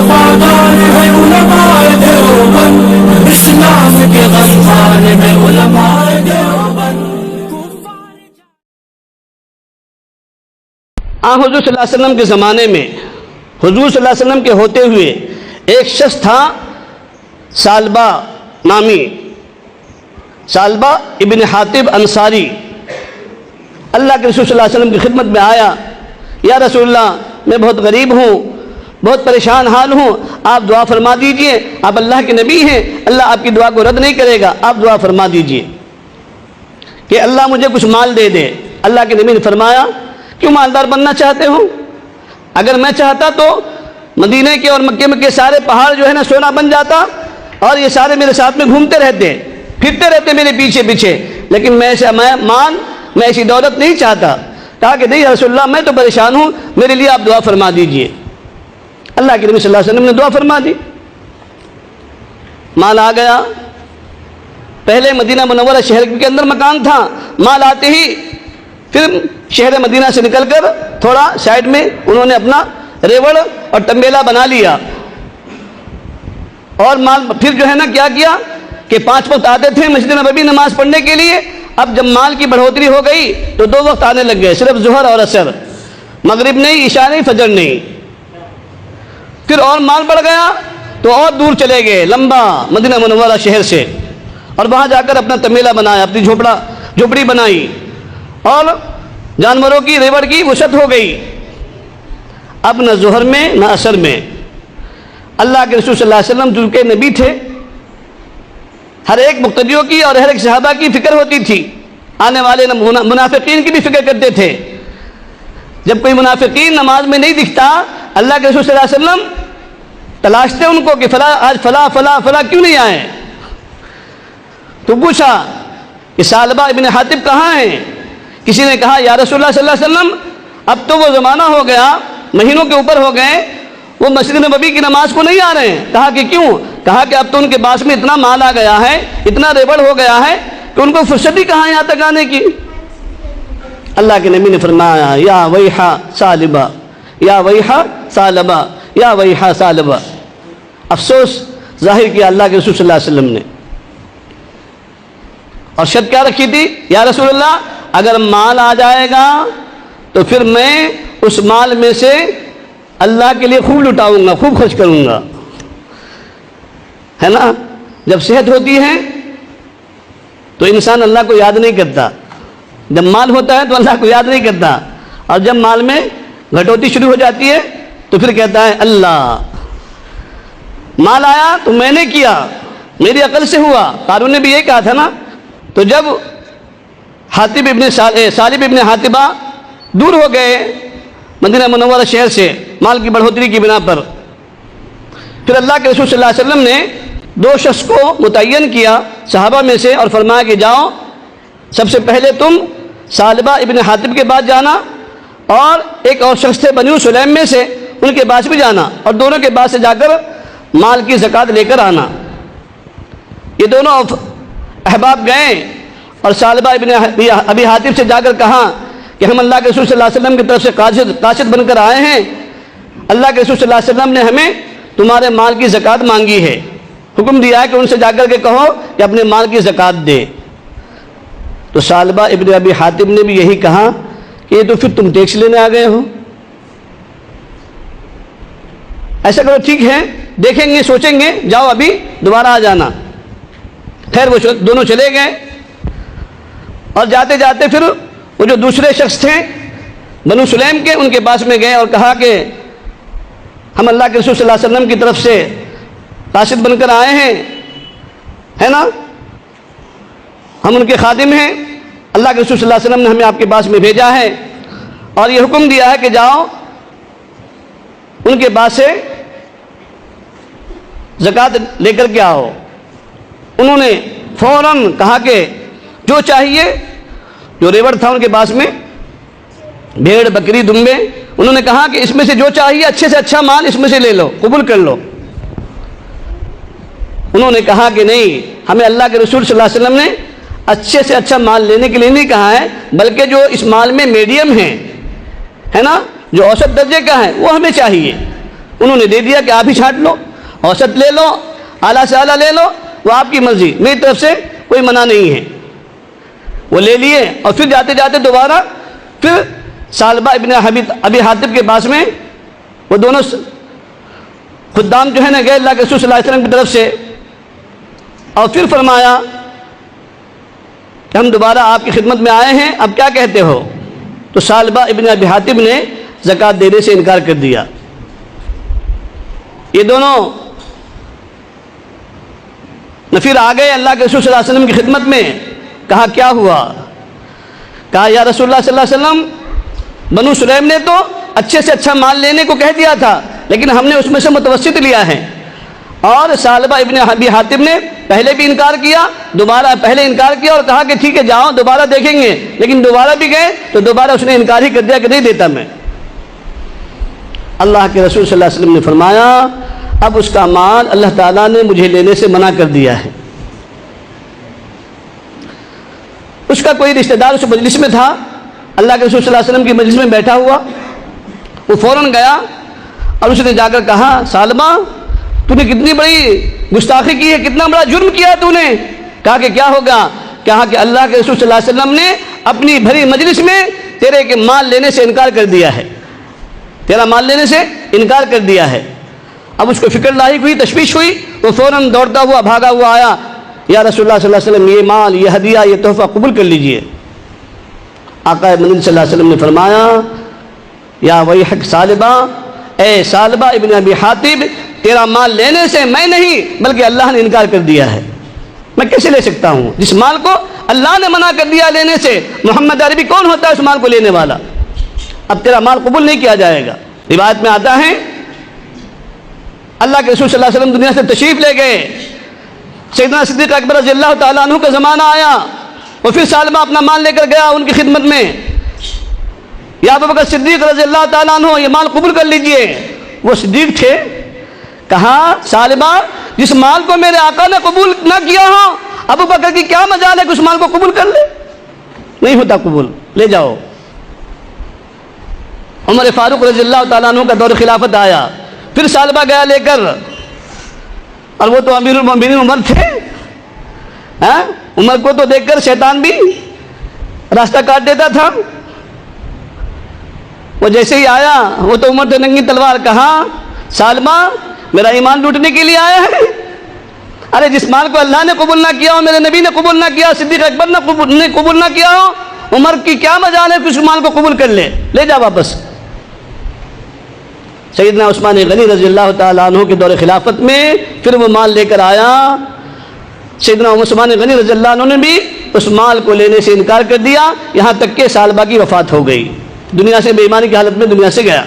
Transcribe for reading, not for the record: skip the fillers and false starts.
वफादार है उलमाए देवबंद, इस्लाम के गमखान है उलमाए देवबंद। हुजूर सल्लल्लाहु अलैहि वसल्लम के ज़माने में, हुजूर सल्लल्लाहु अलैहि वसल्लम के होते हुए एक शख्स था सालबा नामी, सालबा इब्न हातिब अंसारी। अल्लाह के रसूल सल्लल्लाहु अलैहि वसल्लम की खिदमत में आया, या रसूलल्लाह मैं बहुत गरीब हूँ, बहुत परेशान हाल हूँ, आप दुआ फरमा दीजिए, आप अल्लाह के नबी हैं, अल्लाह आपकी दुआ को रद्द नहीं करेगा, आप दुआ फरमा दीजिए कि अल्लाह मुझे कुछ माल दे दे। अल्लाह के नबी ने फरमाया, क्यों मालदार बनना चाहते हो? अगर मैं चाहता तो मदीने के और मक्के में के सारे पहाड़ जो है ना सोना बन जाता, और ये सारे मेरे साथ में घूमते रहते, फिरते रहते मेरे पीछे पीछे, लेकिन मैं ऐसी दौलत नहीं चाहता। कहा कि नहीं रसूलल्लाह मैं तो परेशान हूँ, मेरे लिए आप दुआ फरमा दीजिए। अल्लाह के नबी सल्लल्लाहु अलैहि वसल्लम ने दुआ फरमा दी, माल आ गया। पहले मदीना मुनव्वरा शहर के अंदर मकान था, माल आते ही फिर शहर मदीना से निकलकर थोड़ा साइड में उन्होंने अपना रेवड़ और तंबेला बना लिया, और माल फिर जो है ना क्या किया कि 5 वक्त आते थे मस्जिद नबवी नमाज पढ़ने के लिए। अब जब माल की बढ़ोतरी हो गई तो 2 वक्त आने लग गए, सिर्फ ज़ुहर और असर, मगरिब नहीं, इशा नहीं, फजर नहीं। फिर और माल बढ़ गया तो और दूर चले गए, लंबा मदीना मुनव्वरा शहर से, और वहाँ जाकर अपना तंबेला बनाया, अपनी झोपड़ी बनाई, और जानवरों की रेवड़ की वसत हो गई। अब न ज़ुहर में न असर में अल्लाह के रसूल सल्लल्लाहु अलैहि वसल्लम जो के नबी थे, हर एक मुक्तदियों की और हर एक सहाबा की फिक्र होती थी, आने वाले मुनाफिकीन की भी फिक्र करते थे। जब कोई मुनाफिकीन नमाज में नहीं दिखता, अल्लाह के रसूल सल्लल्लाहु अलैहि वसल्लम तलाशते उनको कि आज फला फला फला क्यों नहीं आए। तो पूछा कि सालबा इब्न हातिब कहाँ हैं? किसी ने कहा या रसूलुल्लाह सल्लल्लाहु अलैहि वसल्लम अब तो वो ज़माना हो गया, महीनों के ऊपर हो गए, वो मस्जिद नबवी की नमाज को नहीं आ रहे हैं। कहा कि क्यों? कहा कि अब तो उनके पास में इतना माल आ गया है, इतना रेवड़ हो गया है कि उनको फुर्सत ही कहाँ यहाँ तक आने की। अल्लाह के नबी ने फरमाया, या वैहा सालिबा, या वैहा सालबा, या वैहा सालबा। अफसोस जाहिर किया अल्लाह के रसूल सल्लल्लाहु अलैहि वसल्लम ने, और शर्त क्या रखी थी? या रसूलल्लाह अगर माल आ जाएगा तो फिर मैं उस माल में से अल्लाह के लिए खूब लुटाऊंगा, खूब खर्च करूंगा, है ना। जब सेहत होती है तो इंसान अल्लाह को याद नहीं करता, जब माल होता है तो अल्लाह को याद नहीं करता, और जब माल में घटोती शुरू हो जाती है तो फिर कहता है अल्लाह, माल आया तो मैंने किया, मेरी अकल से हुआ। कारून ने भी यही कहा था ना। तो जब हातिब इब्न सालिब इब्न हातिबा दूर हो गए मदीना मुनव्वरा शहर से माल की बढ़ोतरी की बिना पर, फिर अल्लाह के रसूल सल्लल्लाहु अलैहि वसल्लम ने 2 शख्स को मुतय्यन किया सहाबा में से, और फरमाया कि जाओ सबसे पहले तुम सालबा इब्न हातिब के पास जाना, और एक और शख्स थे बनी सुलैम में से, उनके पास भी जाना, और दोनों के पास से जाकर माल की ज़कात लेकर आना। ये दोनों अहबाब गए और सालबा इब्न अबी हातिब से जाकर कहा कि हम अल्लाह के रसूल सल्लल्लाहु अलैहि वसल्लम की तरफ से कासिद बनकर आए हैं, अल्लाह के रसूल सल्लल्लाहु अलैहि वसल्लम ने हमें तुम्हारे माल की ज़कात मांगी है, हुक्म दिया है कि उनसे जाकर के कहो कि अपने माल की ज़कात दे। तो सालबा इब्न अबी हातिब ने भी यही कहा कि ये तो फिर तुम टैक्स लेने आ गए हो, ऐसा करो ठीक है देखेंगे सोचेंगे, जाओ अभी दोबारा आ जाना। खैर वो दोनों चले गए, और जाते जाते फिर वो जो दूसरे शख्स थे बनु सुलैम के, उनके पास में गए और कहा कि हम अल्लाह के रसूल सल्लल्लाहु अलैहि वसल्लम की तरफ से कासिद बनकर आए हैं, है ना, हम उनके खादिम हैं, अल्लाह के रसूल सल्लल्लाहु अलैहि वसल्लम ने हमें आपके पास में भेजा है, और ये हुक्म दिया है कि जाओ उनके पास से ज़कात लेकर के आओ। उन्होंने फौरन कहा कि जो चाहिए, जो रेवड़ था उनके पास में, भेड़ बकरी दुम्बे, उन्होंने कहा कि इसमें से जो चाहिए अच्छे से अच्छा माल इसमें से ले लो, कबूल कर लो। उन्होंने कहा कि नहीं, हमें अल्लाह के रसूल सल्लल्लाहु अलैहि वसल्लम ने अच्छे से अच्छा माल लेने के लिए नहीं कहा है, बल्कि जो इस माल में मीडियम है ना, जो औसत दर्जे का है वो हमें चाहिए। انہوں نے دے دیا کہ آپ ہی چھانٹ لو، اوسط لے لو، اعلیٰ سے اعلیٰ لے لو، وہ آپ کی مرضی، میری طرف سے کوئی منع نہیں ہے۔ وہ لے لیے اور پھر جاتے جاتے دوبارہ پھر ثعلبہ ابن ابی حاتب کے پاس میں وہ دونوں خدام جو ہے نا گئے اللہ کے رسول صلی اللہ علیہ وسلم کی طرف سے، اور پھر فرمایا کہ ہم دوبارہ آپ کی خدمت میں آئے ہیں، اب کیا کہتے ہو؟ تو ثعلبہ ابن ابی حاتب نے زکوٰۃ دینے سے انکار کر دیا۔ یہ دونوں پھر آ گئے اللہ کے رسول صلی اللہ علیہ وسلم کی خدمت میں، کہا کیا ہوا؟ کہا یا رسول اللہ صلی اللہ علیہ وسلم، بنو سلیم نے تو اچھے سے اچھا مال لینے کو کہہ دیا تھا، لیکن ہم نے اس میں سے متوسط لیا ہے، اور ثعلبہ ابن ابی حاتب نے پہلے بھی انکار کیا، دوبارہ پہلے انکار کیا اور کہا کہ ٹھیک ہے جاؤ دوبارہ دیکھیں گے، لیکن دوبارہ بھی گئے تو دوبارہ اس نے انکار ہی کر دیا کہ نہیں دیتا میں۔ اللہ کے رسول صلی اللہ علیہ وسلم نے فرمایا اب اس کا مال اللہ تعالیٰ نے مجھے لینے سے منع کر دیا ہے۔ اس کا کوئی رشتہ دار اس مجلس میں تھا، اللہ کے رسول صلی اللہ علیہ وسلم کی مجلس میں بیٹھا ہوا، وہ فوراً گیا اور اس نے جا کر کہا ثعلبہ تو نے کتنی بڑی گستاخی کی ہے، کتنا بڑا جرم کیا تو نے؟ کہا کہ کیا ہوگا؟ کہا کہ اللہ کے رسول صلی اللہ علیہ وسلم نے اپنی بھری مجلس میں تیرے کے مال لینے سے انکار کر دیا ہے، تیرا مال لینے سے انکار کر دیا ہے۔ اب اس کو فکر لاحق ہوئی، تشویش ہوئی، وہ فوراً دوڑتا ہوا بھاگا ہوا آیا، یا رسول اللہ صلی اللہ علیہ وسلم یہ مال، یہ ہدیہ، یہ تحفہ قبول کر لیجئے۔ آقا مدنی صلی اللہ علیہ وسلم نے فرمایا یا ویحک ثعلبہ، اے ثعلبہ ابن ابی حاتب، تیرا مال لینے سے میں نہیں بلکہ اللہ نے انکار کر دیا ہے، میں کیسے لے سکتا ہوں جس مال کو اللہ نے منع کر دیا لینے سے؟ محمد عربی کون ہوتا ہے اس مال کو لینے والا؟ اب تیرا مال قبول نہیں کیا جائے گا۔ روایت میں آتا ہے اللہ کے رسول صلی اللہ علیہ وسلم دنیا سے تشریف لے گئے، سیدنا صدیق اکبر رضی اللہ تعالیٰ عنہ کا زمانہ آیا، اور پھر ثعلبہ اپنا مال لے کر گیا ان کی خدمت میں، یا ابو بکر صدیق رضی اللہ تعالیٰ عنہ یہ مال قبول کر لیجئے۔ وہ صدیق تھے، کہا ثعلبہ جس مال کو میرے آقا نے قبول نہ کیا ہو، ابو بکر کی کیا مجال ہے کہ اس مال کو قبول کر لے؟ نہیں ہوتا قبول، لے جاؤ۔ عمر فاروق رضی اللہ تعالیٰ عنہ کا دور خلافت آیا، پھر ثعلبہ گیا لے کر، اور وہ تو امیر المومنین عمر تھے، عمر کو تو دیکھ کر شیطان بھی راستہ کاٹ دیتا تھا۔ وہ جیسے ہی آیا وہ تو عمر سے ننگی تلوار، کہا ثعلبہ میرا ایمان لوٹنے کے لیے آیا ہے؟ ارے جس مال کو اللہ نے قبول نہ کیا ہو، میرے نبی نے قبول نہ کیا، صدیق اکبر نے قبول نہ کیا ہو، عمر کی کیا مجال ہے کہ اس مال کو قبول کر لے؟ لے جا واپس۔ سیدنا عثمان غنی رضی اللہ تعالیٰ عنہ کے دور خلافت میں پھر وہ مال لے کر آیا، سیدنا عثمان غنی رضی اللہ عنہ نے بھی اس مال کو لینے سے انکار کر دیا، یہاں تک کہ ثعلبہ کی وفات ہو گئی، دنیا سے بے ایمانی کی حالت میں دنیا سے گیا۔